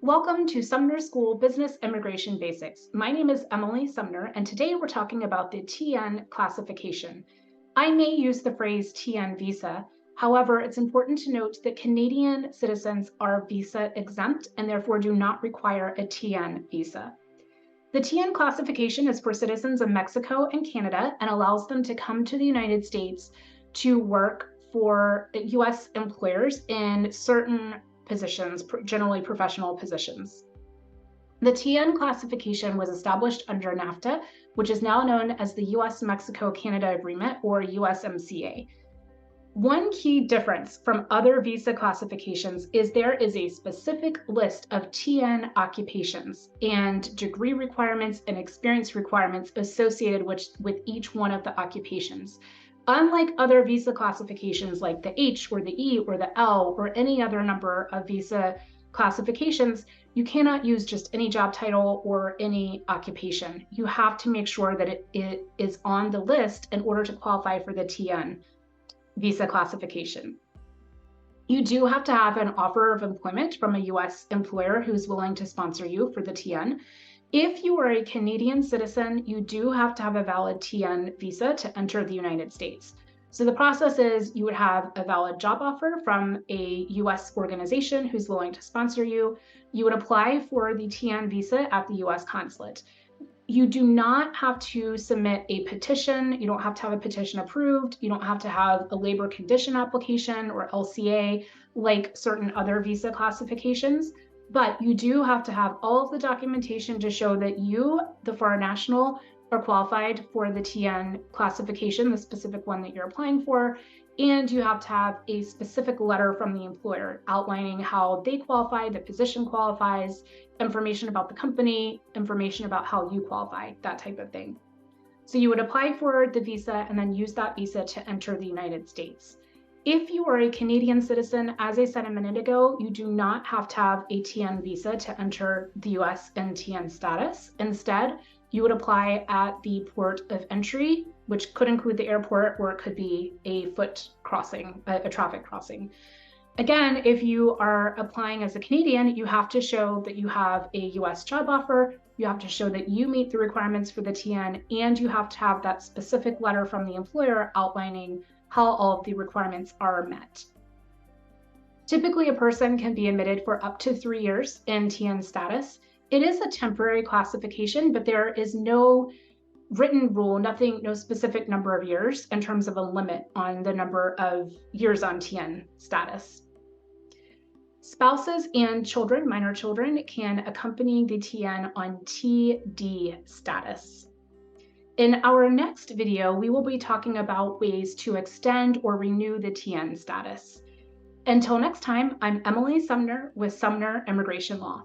Welcome to Sumner School Business Immigration Basics. My name is Emily Sumner, and today we're talking about the TN classification. I may use the phrase TN visa. However, it's important to note that Canadian citizens are visa exempt and therefore do not require a TN visa. The TN classification is for citizens of Mexico and Canada and allows them to come to the United States to work for US employers in certain positions, generally professional positions. The TN classification was established under NAFTA, which is now known as the US-Mexico-Canada Agreement, or USMCA. One key difference from other visa classifications is there is a specific list of TN occupations and degree requirements and experience requirements associated with each one of the occupations. Unlike other visa classifications like the H or the E or the L or any other number of visa classifications, you cannot use just any job title or any occupation. You have to make sure that it is on the list in order to qualify for the TN visa classification. You do have to have an offer of employment from a US employer who's willing to sponsor you for the TN. If you are a Canadian citizen, you do have to have a valid TN visa to enter the United States. So the process is you would have a valid job offer from a US organization who's willing to sponsor you. You would apply for the TN visa at the US consulate. You do not have to submit a petition. You don't have to have a petition approved. You don't have to have a labor condition application or LCA like certain other visa classifications. But you do have to have all of the documentation to show that you, the foreign national, are qualified for the TN classification, the specific one that you're applying for, and you have to have a specific letter from the employer outlining how they qualify, the position qualifies, information about the company, information about how you qualify, that type of thing. So you would apply for the visa and then use that visa to enter the United States. If you are a Canadian citizen, as I said a minute ago, you do not have to have a TN visa to enter the US in TN status. Instead, you would apply at the port of entry, which could include the airport, or it could be a foot crossing, a traffic crossing. Again, if you are applying as a Canadian, you have to show that you have a US job offer, you have to show that you meet the requirements for the TN, and you have to have that specific letter from the employer outlining how all of the requirements are met. Typically, a person can be admitted for up to 3 years in TN status. It is a temporary classification, but there is no written rule, no specific number of years in terms of a limit on the number of years on TN status. Spouses and children, minor children, can accompany the TN on TD status. In our next video, we will be talking about ways to extend or renew the TN status. Until next time, I'm Emily Sumner with Sumner Immigration Law.